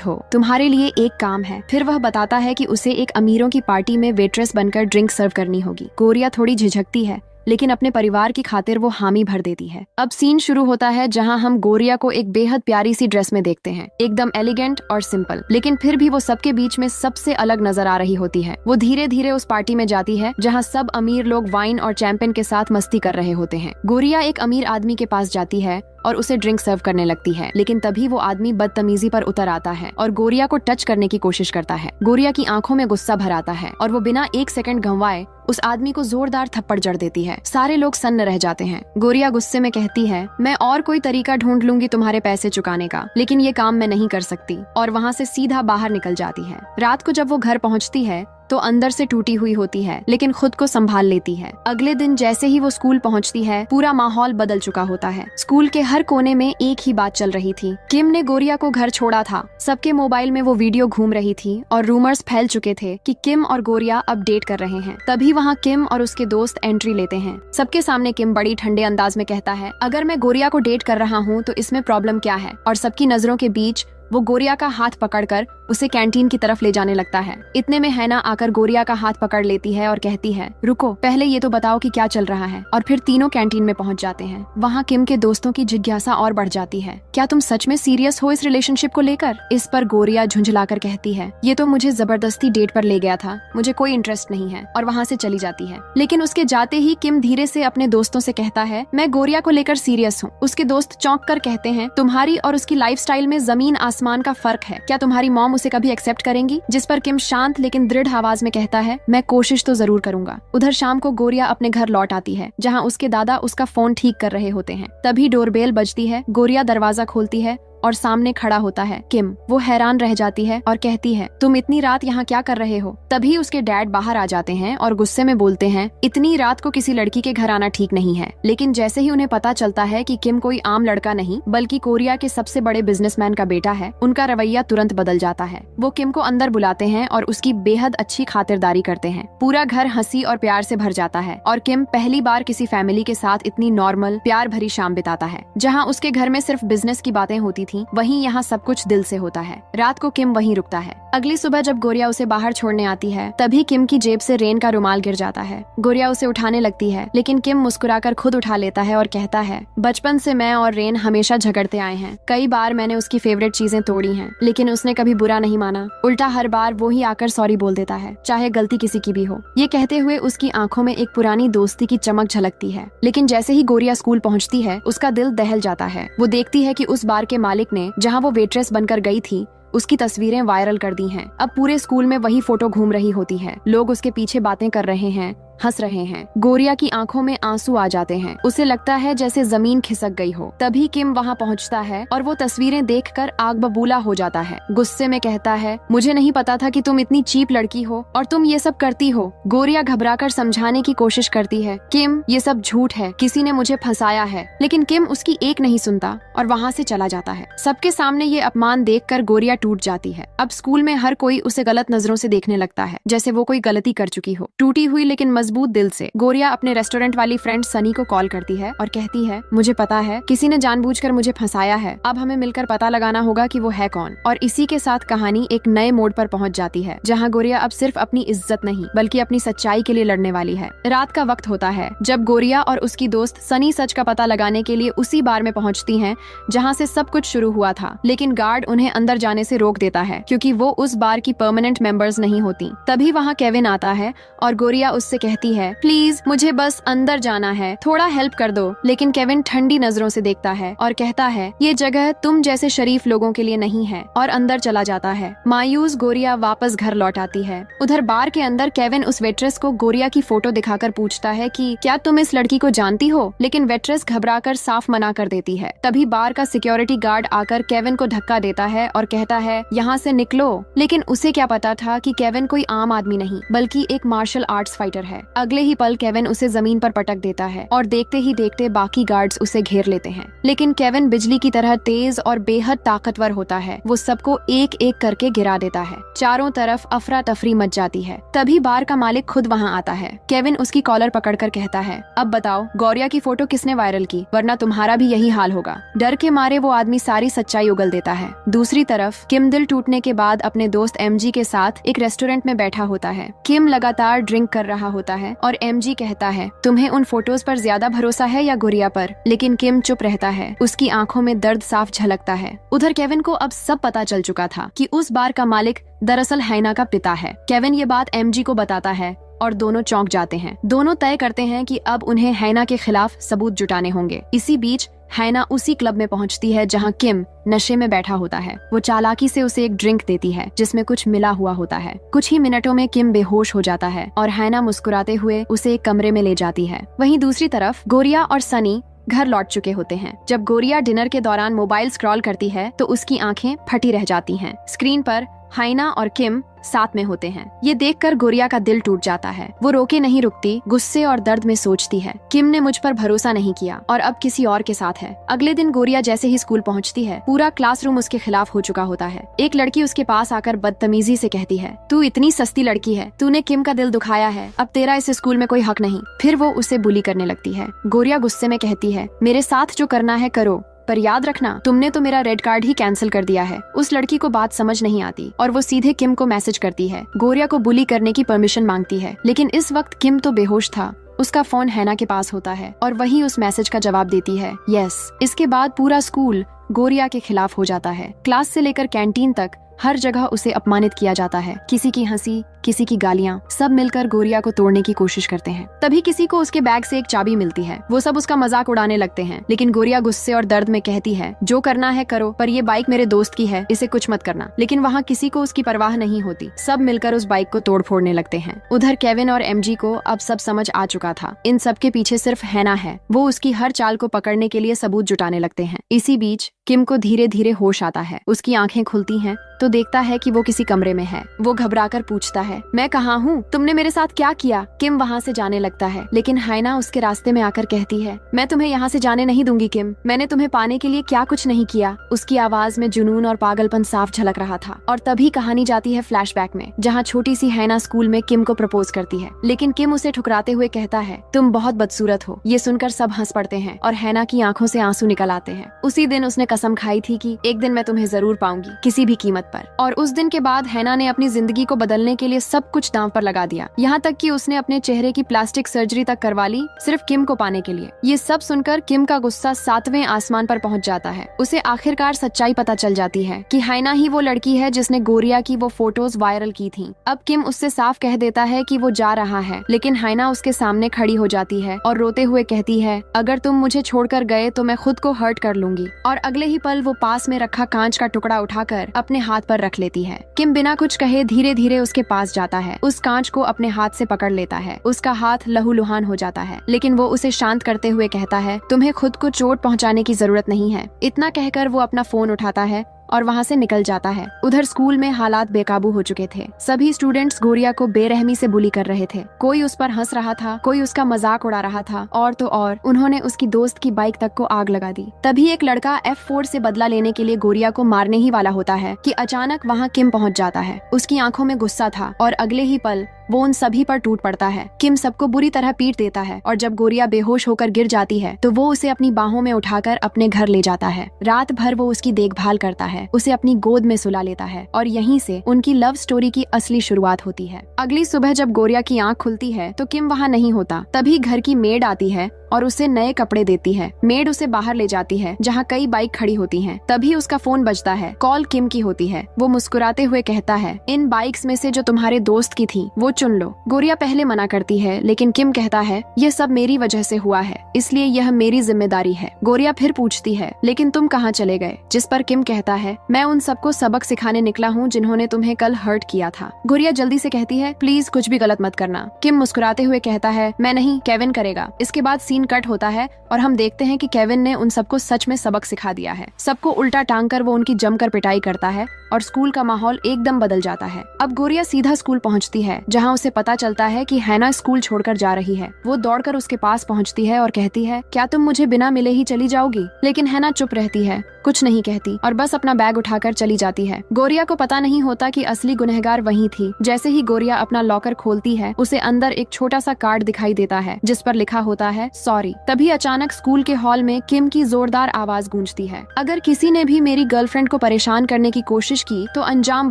हो, तुम्हारे लिए एक काम है। फिर वह बताता है कि उसे एक अमीरों की पार्टी में वेट्रेस बनकर ड्रिंक सर्व करनी होगी। गोरिया थोड़ी झिझकती है, लेकिन अपने परिवार की खातिर वो हामी भर देती है। अब सीन शुरू होता है जहां हम गोरिया को एक बेहद प्यारी सी ड्रेस में देखते हैं, एकदम एलिगेंट और सिंपल, लेकिन फिर भी वो सबके बीच में सबसे अलग नजर आ रही होती है। वो धीरे धीरे उस पार्टी में जाती है जहां सब अमीर लोग वाइन और चैंपियन के साथ मस्ती कर रहे होते हैं। गोरिया एक अमीर आदमी के पास जाती है और उसे ड्रिंक सर्व करने लगती है, लेकिन तभी वो आदमी बदतमीजी पर उतर आता है और गोरिया को टच करने की कोशिश करता है। गोरिया की आंखों में गुस्सा भर आता है और वो बिना एक सेकंड गंवाए उस आदमी को जोरदार थप्पड़ जड़ देती है। सारे लोग सन्न रह जाते हैं। गोरिया गुस्से में कहती है, मैं और कोई तरीका ढूंढ लूंगी तुम्हारे पैसे चुकाने का, लेकिन ये काम मैं नहीं कर सकती, और वहाँ से सीधा बाहर निकल जाती है। रात को जब वो घर पहुँचती है तो अंदर से टूटी हुई होती है, लेकिन खुद को संभाल लेती है। अगले दिन जैसे ही वो स्कूल पहुंचती है, पूरा माहौल बदल चुका होता है। स्कूल के हर कोने में एक ही बात चल रही थी, किम ने गोरिया को घर छोड़ा था। सबके मोबाइल में वो वीडियो घूम रही थी और रूमर्स फैल चुके थे कि किम और गोरिया अब डेट कर रहे हैं। तभी वहाँ किम और उसके दोस्त एंट्री लेते हैं। सबके सामने किम बड़ी ठंडे अंदाज में कहता है, अगर मैं गोरिया को डेट कर रहा हूँ तो इसमें प्रॉब्लम क्या है? और सबकी नजरों के बीच वो गोरिया का हाथ पकड़कर उसे कैंटीन की तरफ ले जाने लगता है। इतने में हैना आकर गोरिया का हाथ पकड़ लेती है और कहती है, रुको, पहले ये तो बताओ कि क्या चल रहा है। और फिर तीनों कैंटीन में पहुंच जाते हैं। वहाँ किम के दोस्तों की जिज्ञासा और बढ़ जाती है, क्या तुम सच में सीरियस हो इस रिलेशनशिप को लेकर? इस पर गोरिया झुंझलाकर कहती है, ये तो मुझे जबरदस्ती डेट पर ले गया था, मुझे कोई इंटरेस्ट नहीं है, और वहाँ से चली जाती है। लेकिन उसके जाते ही किम धीरे से अपने दोस्तों से कहता है, मैं गोरिया को लेकर सीरियस हूँ। उसके दोस्त चौंक कर कहते हैं, तुम्हारी और उसकी लाइफस्टाइल में जमीन आसमान का फर्क है, क्या तुम्हारी मॉम उसे कभी एक्सेप्ट करेंगी? जिस पर किम शांत लेकिन दृढ़ आवाज में कहता है, मैं कोशिश तो जरूर करूंगा। उधर शाम को गोरिया अपने घर लौट आती है जहां उसके दादा उसका फोन ठीक कर रहे होते हैं। तभी डोरबेल बजती है। गोरिया दरवाजा खोलती है और सामने खड़ा होता है किम। वो हैरान रह जाती है और कहती है, तुम इतनी रात यहाँ क्या कर रहे हो? तभी उसके डैड बाहर आ जाते हैं और गुस्से में बोलते हैं, इतनी रात को किसी लड़की के घर आना ठीक नहीं है। लेकिन जैसे ही उन्हें पता चलता है कि किम कोई आम लड़का नहीं बल्कि कोरिया के सबसे बड़े बिजनेसमैन का बेटा है, उनका रवैया तुरंत बदल जाता है। वो किम को अंदर बुलाते हैं और उसकी बेहद अच्छी खातिरदारी करते हैं। पूरा घर हंसी और प्यार से भर जाता है और किम पहली बार किसी फैमिली के साथ इतनी नॉर्मल प्यार भरी शाम बिताता है। जहाँ उसके घर में सिर्फ बिजनेस की बातें होती थी, वहीं यहाँ सब कुछ दिल से होता है। रात को किम वहीं रुकता है। अगली सुबह जब गोरिया उसे बाहर छोड़ने आती है, तभी किम की जेब से रेन का रुमाल गिर जाता है। गोरिया उसे उठाने लगती है, लेकिन किम मुस्कुराकर खुद उठा लेता है और कहता है, बचपन से मैं और रेन हमेशा झगड़ते आए हैं। कई बार मैंने उसकी फेवरेट चीजें तोड़ी हैं, लेकिन उसने कभी बुरा नहीं माना। उल्टा हर बार वो ही आकर सॉरी बोल देता है, चाहे गलती किसी की भी हो। ये कहते हुए उसकी आंखों में एक पुरानी दोस्ती की चमक झलकती है। लेकिन जैसे ही गोरिया स्कूल पहुंचती है, उसका दिल दहल जाता है। वो देखती है कि उस बार के मालिक ने जहाँ वो वेट्रेस बनकर गई थी, उसकी तस्वीरें वायरल कर दी हैं। अब पूरे स्कूल में वही फोटो घूम रही होती है। लोग उसके पीछे बातें कर रहे हैं, हंस रहे हैं। गोरिया की आंखों में आंसू आ जाते हैं। उसे लगता है जैसे जमीन खिसक गई हो। तभी किम वहाँ पहुँचता है और वो तस्वीरें देखकर आग बबूला हो जाता है। गुस्से में कहता है, मुझे नहीं पता था कि तुम इतनी चीप लड़की हो और तुम ये सब करती हो। गोरिया घबराकर समझाने की कोशिश करती है, किम ये सब झूठ है, किसी ने मुझे फंसाया है। लेकिन किम उसकी एक नहीं सुनता और वहाँ से चला जाता है। सबके सामने ये अपमान देखकर गोरिया टूट जाती है। अब स्कूल में हर कोई उसे गलत नजरों से देखने लगता है, जैसे वो कोई गलती कर चुकी हो। टूटी हुई लेकिन मजबूत दिल से गोरिया अपने रेस्टोरेंट वाली फ्रेंड सनी को कॉल करती है और कहती है, मुझे पता है किसी ने जानबूझकर मुझे फंसाया है, अब हमें मिलकर पता लगाना होगा कि वो है कौन। और इसी के साथ कहानी एक नए मोड़ पर पहुंच जाती है, जहां गोरिया अब सिर्फ अपनी इज्जत नहीं बल्कि अपनी सच्चाई के लिए लड़ने वाली है। रात का वक्त होता है जब गोरिया और उसकी दोस्त सनी सच का पता लगाने के लिए उसी बार में पहुंचती हैं जहां से सब कुछ शुरू हुआ था। लेकिन गार्ड उन्हें अंदर जाने से रोक देता है क्योंकि वो उस बार की परमानेंट मेंबर्स नहीं होती। तभी वहाँ केविन आता है और गोरिया उससे कहती कहती है, प्लीज मुझे बस अंदर जाना है, थोड़ा हेल्प कर दो। लेकिन केविन ठंडी नजरों से देखता है और कहता है, ये जगह तुम जैसे शरीफ लोगों के लिए नहीं है, और अंदर चला जाता है। मायूस गोरिया वापस घर लौट आती है। उधर बार के अंदर केविन उस वेट्रेस को गोरिया की फोटो दिखाकर पूछता है कि क्या तुम इस लड़की को जानती हो, लेकिन वेट्रेस घबराकर साफ मना कर देती है। तभी बार का सिक्योरिटी गार्ड आकर केविन को धक्का देता है और कहता है, यहाँ से निकलो। लेकिन उसे क्या पता था कि केविन कोई आम आदमी नहीं बल्कि एक मार्शल आर्ट्स फाइटर है। अगले ही पल केविन उसे जमीन पर पटक देता है और देखते ही देखते बाकी गार्ड्स उसे घेर लेते हैं। लेकिन केविन बिजली की तरह तेज और बेहद ताकतवर होता है। वो सबको एक एक करके गिरा देता है। चारों तरफ अफरा तफरी मच जाती है। तभी बार का मालिक खुद वहाँ आता है। केविन उसकी कॉलर पकड़कर कहता है, अब बताओ गौरिया की फोटो किसने वायरल की, वरना तुम्हारा भी यही हाल होगा। डर के मारे वो आदमी सारी सच्चाई उगल देता है। दूसरी तरफ किम दिल टूटने के बाद अपने दोस्त एमजी के साथ एक रेस्टोरेंट में बैठा होता है। किम लगातार ड्रिंक कर रहा होता है और एमजी कहता है, तुम्हें उन फोटोज पर ज्यादा भरोसा है या गोरिया पर? लेकिन किम चुप रहता है। उसकी आंखों में दर्द साफ झलकता है। उधर केविन को अब सब पता चल चुका था कि उस बार का मालिक दरअसल हैना का पिता है। केविन ये बात एमजी को बताता है और दोनों चौंक जाते हैं। दोनों तय करते हैं कि अब उन्हें हैना के खिलाफ सबूत जुटाने होंगे। इसी बीच हैना उसी क्लब में पहुंचती है जहां किम नशे में बैठा होता है। वो चालाकी से उसे एक ड्रिंक देती है जिसमें कुछ मिला हुआ होता है। कुछ ही मिनटों में किम बेहोश हो जाता है और हैना मुस्कुराते हुए उसे एक कमरे में ले जाती है। वहीं दूसरी तरफ गोरिया और सनी घर लौट चुके होते हैं। जब गोरिया डिनर के दौरान मोबाइल स्क्रॉल करती है तो उसकी आंखें फटी रह जाती हैं। स्क्रीन पर हैना और किम साथ में होते हैं। ये देखकर गोरिया का दिल टूट जाता है। वो रोके नहीं रुकती, गुस्से और दर्द में सोचती है, किम ने मुझ पर भरोसा नहीं किया और अब किसी और के साथ है। अगले दिन गोरिया जैसे ही स्कूल पहुंचती है, पूरा क्लासरूम उसके खिलाफ हो चुका होता है। एक लड़की उसके पास आकर बदतमीजी से कहती है, तू इतनी सस्ती लड़की है, तूने किम का दिल दुखाया है, अब तेरा इस स्कूल में कोई हक नहीं। फिर वो उसे बुली करने लगती है। गोरिया गुस्से में कहती है, मेरे साथ जो करना है करो, पर याद रखना तुमने तो मेरा रेड कार्ड ही कैंसिल कर दिया है। उस लड़की को बात समझ नहीं आती और वो सीधे किम को मैसेज करती है। गोरिया को बुली करने की परमिशन मांगती है, लेकिन इस वक्त किम तो बेहोश था। उसका फोन हैना के पास होता है और वही उस मैसेज का जवाब देती है, यस। इसके बाद पूरा स्कूल गोरिया के खिलाफ हो जाता है। क्लास से लेकर कैंटीन तक हर जगह उसे अपमानित किया जाता है। किसी की हंसी, किसी की गालियां, सब मिलकर गोरिया को तोड़ने की कोशिश करते हैं। तभी किसी को उसके बैग से एक चाबी मिलती है। वो सब उसका मजाक उड़ाने लगते हैं, लेकिन गोरिया गुस्से और दर्द में कहती है, जो करना है करो, पर ये बाइक मेरे दोस्त की है, इसे कुछ मत करना। लेकिन वहाँ किसी को उसकी परवाह नहीं होती। सब मिलकर उस बाइक को तोड़ फोड़ने लगते हैं। उधर केविन और एमजी को अब सब समझ आ चुका था। इन सब के पीछे सिर्फ हैना है। वो उसकी हर चाल को पकड़ने के लिए सबूत जुटाने लगते हैं। इसी बीच किम को धीरे धीरे होश आता है। उसकी आंखें खुलती हैं तो देखता है कि वो किसी कमरे में है। वो घबराकर पूछता है, मैं कहाँ हूँ? तुमने मेरे साथ क्या किया? किम वहाँ से जाने लगता है, लेकिन हैना उसके रास्ते में आकर कहती है, मैं तुम्हें यहाँ से जाने नहीं दूंगी किम। मैंने तुम्हें पाने के लिए क्या कुछ नहीं किया। उसकी आवाज में जुनून और पागलपन साफ झलक रहा था। और तभी कहानी जाती है फ्लैशबैक में, जहाँ छोटी सी हैना स्कूल में किम को प्रपोज करती है, लेकिन किम उसे ठुकराते हुए कहता है, तुम बहुत बदसूरत हो। ये सुनकर सब हंस पड़ते हैं और हैना की आंखों से आंसू निकल आते हैं। उसी दिन उसने कसम खाई थी कि एक दिन मैं तुम्हें जरूर पाऊंगी, किसी भी कीमत पर। और उस दिन के बाद हैना ने अपनी जिंदगी को बदलने के लिए सब कुछ दांव पर लगा दिया। यहाँ तक कि उसने अपने चेहरे की प्लास्टिक सर्जरी तक करवा ली, सिर्फ किम को पाने के लिए। ये सब सुनकर किम का गुस्सा 7वें आसमान पर पहुँच जाता है। उसे आखिरकार सच्चाई पता चल जाती है कि हैना ही वो लड़की है जिसने गोरिया की वो फोटोज वायरल की थी। अब किम उससे साफ कह देता है कि वो जा रहा है, लेकिन हैना उसके सामने खड़ी हो जाती है और रोते हुए कहती है, अगर तुम मुझे छोड़कर गए तो मैं खुद को हर्ट कर लूंगी। और अगले ही पल वो पास में रखा कांच का टुकड़ा उठाकर अपने हाथ पर रख लेती है। किम बिना कुछ कहे धीरे धीरे उसके पास जाता है, उस कांच को अपने हाथ से पकड़ लेता है। उसका हाथ लहूलुहान हो जाता है, लेकिन वो उसे शांत करते हुए कहता है, तुम्हें खुद को चोट पहुंचाने की जरूरत नहीं है। इतना कहकर वो अपना फोन उठाता है और वहाँ से निकल जाता है। उधर स्कूल में हालात बेकाबू हो चुके थे। सभी स्टूडेंट्स गोरिया को बेरहमी से बुली कर रहे थे। कोई उस पर हंस रहा था, कोई उसका मजाक उड़ा रहा था, और तो और उन्होंने उसकी दोस्त की बाइक तक को आग लगा दी। तभी एक लड़का F4 से बदला लेने के लिए गोरिया को मारने ही वाला होता है कि अचानक वहाँ किम पहुँच जाता है। उसकी आंखों में गुस्सा था और अगले ही पल वो उन सभी पर टूट पड़ता है। किम सबको बुरी तरह पीट देता है और जब गोरिया बेहोश होकर गिर जाती है तो वो उसे अपनी बाहों में उठाकर अपने घर ले जाता है। रात भर वो उसकी देखभाल करता है, उसे अपनी गोद में सुला लेता है और यहीं से उनकी लव स्टोरी की असली शुरुआत होती है। अगली सुबह जब गोरिया की आंख खुलती है तो किम वहाँ नहीं होता। तभी घर की मेड आती है और उसे नए कपड़े देती है। मेड उसे बाहर ले जाती है जहाँ कई बाइक खड़ी होती हैं। तभी उसका फोन बजता है। कॉल किम की होती है। वो मुस्कुराते हुए कहता है, इन बाइक्स में से जो तुम्हारे दोस्त की थी वो चुन लो। गोरिया पहले मना करती है, लेकिन किम कहता है, यह सब मेरी वजह से हुआ है, इसलिए यह मेरी जिम्मेदारी है। गोरिया फिर पूछती है, लेकिन तुम कहाँ चले गए? जिस पर किम कहता है, मैं उन सबको सबक सिखाने निकला हूँ जिन्होंने तुम्हें कल हर्ट किया था। गोरिया जल्दी से कहती है, प्लीज कुछ भी गलत मत करना। किम मुस्कुराते हुए कहता है, मैं नहीं, केविन करेगा। इसके बाद सीन कट होता है और हम देखते हैं कि केविन ने उन सबको सच में सबक सिखा दिया है। सबको उल्टा टांग कर वो उनकी जमकर पिटाई करता है और स्कूल का माहौल एकदम बदल जाता है। अब गोरिया सीधा स्कूल पहुंचती है जहां उसे पता चलता है कि हैना स्कूल छोड़कर जा रही है। वो दौड़कर उसके पास पहुंचती है और कहती है, क्या तुम मुझे बिना मिले ही चली जाओगी? लेकिन हैना चुप रहती है, कुछ नहीं कहती और बस अपना बैग उठाकर चली जाती है। गोरिया को पता नहीं होता कि असली गुनहगार वही थी। जैसे ही गोरिया अपना लॉकर खोलती है, उसे अंदर एक छोटा सा कार्ड दिखाई देता है जिस पर लिखा होता है, सॉरी। तभी अचानक स्कूल के हॉल में किम की जोरदार आवाज गूंजती है, अगर किसी ने भी मेरी गर्लफ्रेंड को परेशान करने की कोशिश की तो अंजाम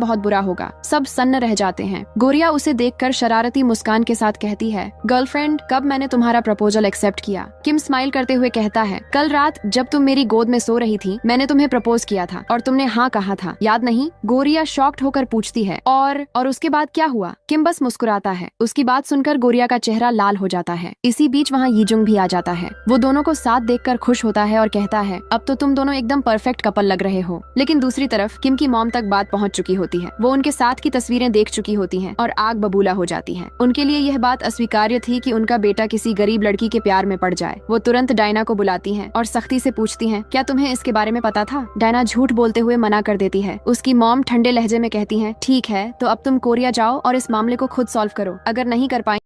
बहुत बुरा होगा। सब सन्न रह जाते हैं। गोरिया उसे देखकर शरारती मुस्कान के साथ कहती है, गर्लफ्रेंड, कब मैंने तुम्हारा प्रपोजल एक्सेप्ट किया? किम स्माइल करते हुए कहता है, कल रात जब तुम मेरी गोद में सो रही थी, मैंने तुम्हें प्रपोज किया था और तुमने हाँ कहा था, याद नहीं? गोरिया शॉक्ड होकर पूछती है, और उसके बाद क्या हुआ? किम बस मुस्कुराता है। उसकी बात सुनकर गोरिया का चेहरा लाल हो जाता है। इसी बीच वहाँ यीजुंग भी आ जाता है। वो दोनों को साथ देखकर खुश होता है और कहता है, अब तो तुम दोनों एकदम परफेक्ट कपल लग रहे हो। लेकिन दूसरी तरफ किम की मॉम तक बात पहुंच चुकी होती है। वो उनके साथ की तस्वीरें देख चुकी होती हैं और आग बबूला हो जाती हैं। उनके लिए यह बात अस्वीकार्य थी कि उनका बेटा किसी गरीब लड़की के प्यार में पड़ जाए। वो तुरंत डायना को बुलाती हैं और सख्ती से पूछती हैं, क्या तुम्हें इसके बारे में पता था? डायना झूठ बोलते हुए मना कर देती है। उसकी मॉम ठंडे लहजे में कहती हैं, ठीक है, तो अब तुम कोरिया जाओ और इस मामले को खुद सॉल्व करो। अगर नहीं कर पाए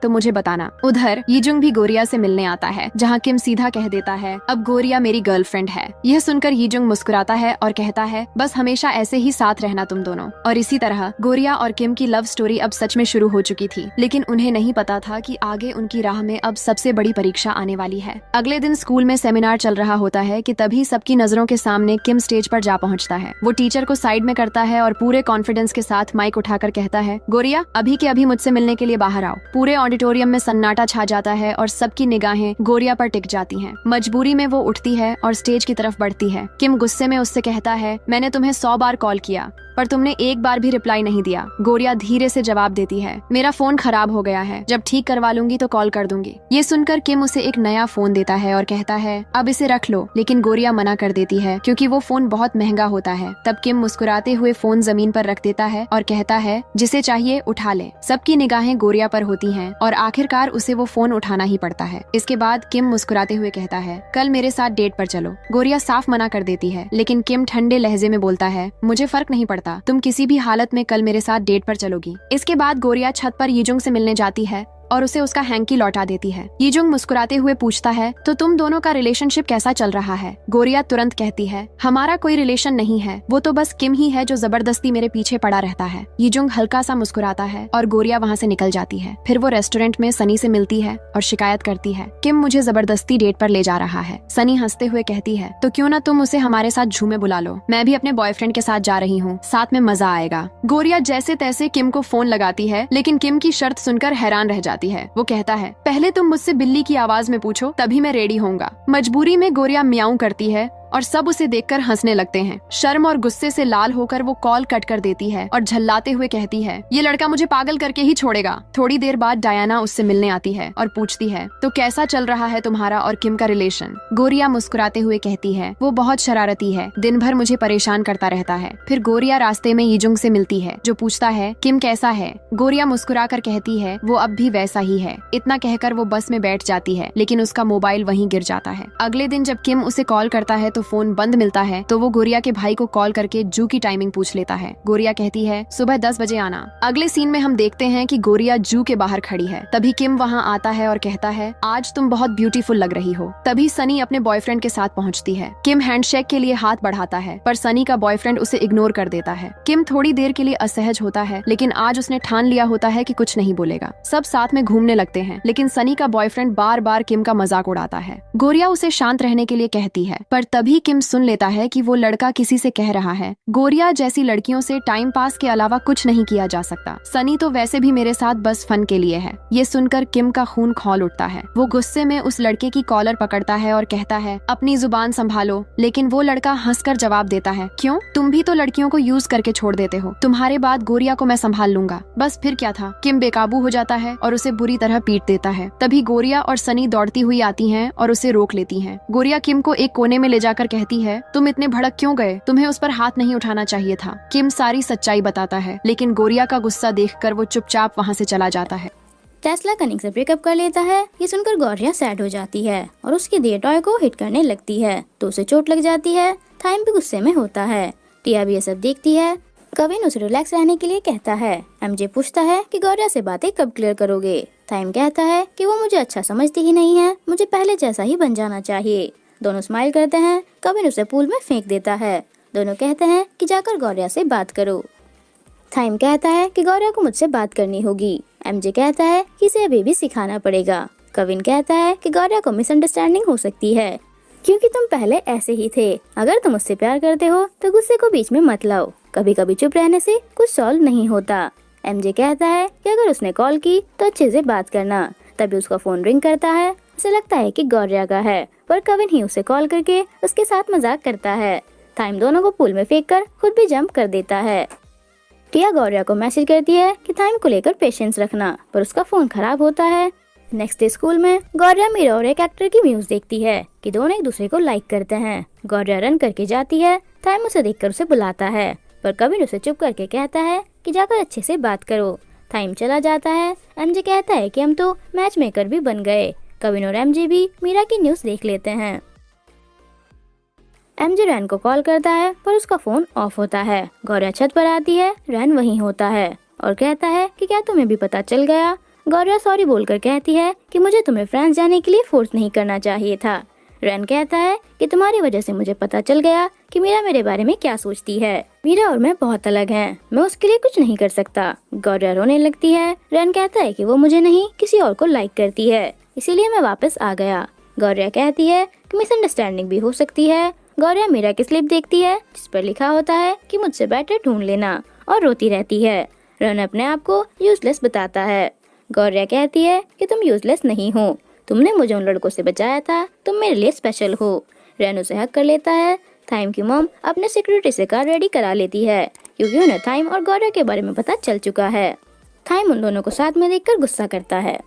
तो मुझे बताना। उधर यीजुंग भी गोरिया से मिलने आता है, जहाँ किम सीधा कह देता है, अब गोरिया मेरी गर्लफ्रेंड है। यह सुनकर यीजुंग मुस्कुराता है और कहता है, बस हमेशा ऐसे ही साथ रहना तुम दोनों। और इसी तरह गोरिया और किम की लव स्टोरी अब सच में शुरू हो चुकी थी। लेकिन उन्हें नहीं पता था कि आगे उनकी राह में अब सबसे बड़ी परीक्षा आने वाली है। अगले दिन स्कूल में सेमिनार चल रहा होता है कि तभी सबकी नजरों के सामने किम स्टेज पर जा पहुँचता है। वो टीचर को साइड में करता है और पूरे कॉन्फिडेंस के साथ माइक उठाकर कहता है, गोरिया, अभी के अभी मुझसे मिलने के लिए बाहर आओ। पूरे ऑडिटोरियम में सन्नाटा छा जाता है और सबकी निगाहें गोरिया पर टिक जाती हैं। मजबूरी में वो उठती है और स्टेज की तरफ बढ़ती है। किम गुस्से में उससे कहता है, मैंने तुम्हें 100 बार कॉल किया पर तुमने एक बार भी रिप्लाई नहीं दिया। गोरिया धीरे से जवाब देती है, मेरा फोन खराब हो गया है, जब ठीक करवा लूंगी तो कॉल कर दूंगी। ये सुनकर किम उसे एक नया फोन देता है और कहता है, अब इसे रख लो। लेकिन गोरिया मना कर देती है क्योंकि वो फोन बहुत महंगा होता है। तब किम मुस्कुराते हुए फोन जमीन पर रख देता है और कहता है, जिसे चाहिए उठा ले। सबकी निगाहें गोरिया पर होती हैं और आखिरकार उसे वो फोन उठाना ही पड़ता है। इसके बाद किम मुस्कुराते हुए कहता है, कल मेरे साथ डेट पर चलो। गोरिया साफ मना कर देती है, लेकिन किम ठंडे लहजे में बोलता है, मुझे फर्क नहीं पड़ता, तुम किसी भी हालत में कल मेरे साथ डेट पर चलोगी। इसके बाद गोरिया छत पर यीजुंग से मिलने जाती है और उसे उसका हैंकी लौटा देती है। यीजुंग मुस्कुराते हुए पूछता है, तो तुम दोनों का रिलेशनशिप कैसा चल रहा है? गोरिया तुरंत कहती है, हमारा कोई रिलेशन नहीं है, वो तो बस किम ही है जो जबरदस्ती मेरे पीछे पड़ा रहता है। यीजुंग हल्का सा मुस्कुराता है और गोरिया वहाँ से निकल जाती है। फिर वो रेस्टोरेंट में सनी से मिलती है और शिकायत करती है, किम मुझे जबरदस्ती डेट पर ले जा रहा है। सनी हंसते हुए कहती है, तो क्यों ना तुम उसे हमारे साथ झूमे बुला लो, मैं भी अपने बॉयफ्रेंड के साथ जा रही हूँ, साथ में मजा आएगा। गोरिया जैसे तैसे किम को फोन लगाती है, लेकिन किम की शर्त सुनकर हैरान रह जाती है। वो कहता है, पहले तुम मुझसे बिल्ली की आवाज में पूछो, तभी मैं रेडी होऊंगा। मजबूरी में गोरिया म्याऊं करती है और सब उसे देखकर हंसने लगते हैं। शर्म और गुस्से से लाल होकर वो कॉल कट कर देती है और झल्लाते हुए कहती है, ये लड़का मुझे पागल करके ही छोड़ेगा। थोड़ी देर बाद डायना उससे मिलने आती है और पूछती है, तो कैसा चल रहा है तुम्हारा और किम का रिलेशन? गोरिया मुस्कुराते हुए कहती है, वो बहुत शरारती है, दिन भर मुझे परेशान करता रहता है। फिर गोरिया रास्ते में यीजुंग से मिलती है जो पूछता है, किम कैसा है? गोरिया मुस्कुरा कर कहती है, वो अब भी वैसा ही है। इतना कहकर वो बस में बैठ जाती है, लेकिन उसका मोबाइल वहीं गिर जाता है। अगले दिन जब किम उसे कॉल करता है तो फोन बंद मिलता है, तो वो गोरिया के भाई को कॉल करके जू की टाइमिंग पूछ लेता है। गोरिया कहती है, सुबह 10 बजे आना। अगले सीन में हम देखते हैं कि गोरिया जू के बाहर खड़ी है। तभी किम वहाँ आता है और कहता है, आज तुम बहुत ब्यूटीफुल लग रही हो। तभी सनी अपने बॉयफ्रेंड के साथ पहुँचती है। किम हैंडशेक के लिए हाथ बढ़ाता है, पर सनी का बॉयफ्रेंड उसे इग्नोर कर देता है। किम थोड़ी देर के लिए असहज होता है, लेकिन आज उसने ठान लिया होता है कि कुछ नहीं बोलेगा। सब साथ में घूमने लगते हैं, लेकिन सनी का बॉयफ्रेंड बार बार किम का मजाक उड़ाता है। गोरिया उसे शांत रहने के लिए कहती है, पर तभी तभी किम सुन लेता है कि वो लड़का किसी से कह रहा है, गोरिया जैसी लड़कियों से टाइम पास के अलावा कुछ नहीं किया जा सकता। सनी तो वैसे भी मेरे साथ बस फन के लिए है। ये सुनकर किम का खून खौल उठता है। वो गुस्से में उस लड़के की कॉलर पकड़ता है और कहता है, अपनी जुबान संभालो। लेकिन वो लड़का हंसकर जवाब देता है, क्यों? तुम भी तो लड़कियों को यूज करके छोड़ देते हो। तुम्हारे बाद गोरिया को मैं संभाल लूंगा। बस फिर क्या था। किम बेकाबू हो जाता है और उसे बुरी तरह पीट देता है। तभी गोरिया और सनी दौड़ती हुई आती हैं और उसे रोक लेती हैं। गोरिया किम को एक कोने में ले जाकर कहती है, तुम इतने भड़क क्यों गए? तुम्हें उस पर हाथ नहीं उठाना चाहिए था। किम सारी सच्चाई बताता है, लेकिन गोरिया का गुस्सा देखकर वो चुपचाप वहाँ से चला जाता है। टेस्ला कनिंग से ब्रेकअप कर लेता है। ये सुनकर गौरिया सैड हो जाती है और उसकी दिए टॉय को हिट करने लगती है तो उसे चोट लग जाती है। थाइम भी गुस्से में होता है। टिया भी ये सब देखती है। कविन उसे रिलैक्स रहने के लिए कहता है। एमजे पूछता है कि गौरिया से बातें कब क्लियर करोगे। थाइम कहता है कि वो मुझे अच्छा समझती ही नहीं है, मुझे पहले जैसा ही बन जाना चाहिए। दोनों स्माइल करते हैं। कविन उसे पूल में फेंक देता है। दोनों कहते हैं कि जाकर गौरिया से बात करो। थाइम कहता है कि गौरिया को मुझसे बात करनी होगी। एमजे कहता है कि इसे अभी भी सिखाना पड़ेगा। कविन कहता है कि गौरिया को मिसअंडरस्टैंडिंग हो सकती है क्योंकि तुम पहले ऐसे ही थे। अगर तुम उससे प्यार करते हो तो गुस्से को बीच में मत लाओ। कभी कभी चुप रहने से कुछ सॉल्व नहीं होता। एमजे कहता है कि अगर उसने कॉल की तो अच्छे से बात करना। तभी उसका फोन रिंग करता है। उसे लगता है कि गौरिया का है, पर कविन ही उसे कॉल करके उसके साथ मजाक करता है। थाइम दोनों को पूल में फेंक कर खुद भी जंप कर देता है। टिया गौरिया को मैसेज करती है कि थाइम को लेकर पेशेंस रखना, पर उसका फोन खराब होता है। नेक्स्ट डे स्कूल में गौरिया मीरा और एक एक्टर की न्यूज देखती है कि दोनों एक दूसरे को लाइक करते हैं। गौरिया रन करके जाती है। थाइम उसे देखकर उसे बुलाता है, पर कविन उसे चुप करके कहता है कि जाकर अच्छे से बात करो। थाइम चला जाता है। एमजे कहता है कि हम तो मैच मेकर भी बन गए। कविन और एमजे भी मीरा की न्यूज देख लेते हैं। एमजे रैन को कॉल करता है, पर उसका फोन ऑफ होता है। गौरिया छत पर आती है। रैन वहीं होता है और कहता है कि क्या तुम्हें भी पता चल गया? गौरिया सॉरी बोलकर कहती है कि मुझे तुम्हें फ्रांस जाने के लिए फोर्स नहीं करना चाहिए था। रैन कहता है कि तुम्हारी वजह से मुझे पता चल गया कि मीरा मेरे बारे में क्या सोचती है। मीरा और मैं बहुत अलग हैं। मैं उसके लिए कुछ नहीं कर सकता। गौरिया रोने लगती है। रैन कहता है कि वो मुझे नहीं किसी और को लाइक करती है, इसीलिए मैं वापस आ गया। गौरिया कहती है कि मिसअंडरस्टैंडिंग भी हो सकती है। गौरिया मीरा की स्लिप देखती है जिस पर लिखा होता है कि मुझसे बेटर ढूंढ लेना, और रोती रहती है। रैन अपने आप को यूजलेस बताता है। गौरिया कहती है कि तुम यूजलेस नहीं हो, तुमने मुझे उन लड़कों से बचाया था, तुम मेरे लिए स्पेशल हो। रैन उसे हक कर लेता है। थाइम की मॉम अपने सिक्योरिटी से कार रेडी करा लेती है क्योंकि उन्हें थाइम और गौरिया के बारे में पता चल चुका है। थाइम उन दोनों को साथ में देखकर गुस्सा करता है।